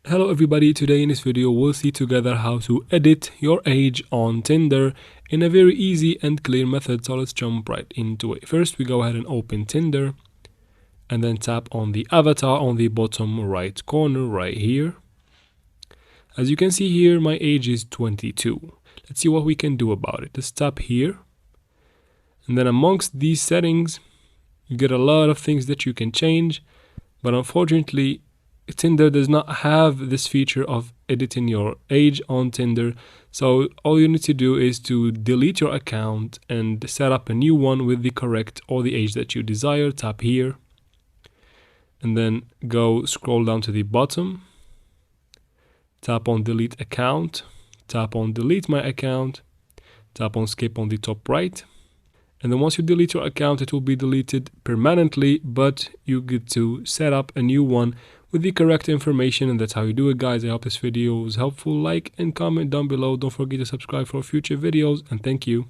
Hello everybody, today in this video we'll see together how to edit your age on Tinder in a very easy and clear method, so let's jump right into it. First we go ahead and open Tinder and then tap on the avatar on the bottom right corner right here. As you can see here, my age is 22. Let's see what we can do about it. Let's tap here, and then amongst these settings you get a lot of things that you can change, but unfortunately Tinder does not have this feature of editing your age on Tinder. So all you need to do is to delete your account and set up a new one with the correct or the age that you desire. Tap here and then scroll down to the bottom, tap on delete account, tap on delete my account, tap on skip on the top right. And then once you delete your account, it will be deleted permanently, but you get to set up a new one with the correct information, and that's how you do it, guys. I hope this video was helpful. Like and comment down below. Don't forget to subscribe for future videos, and thank you.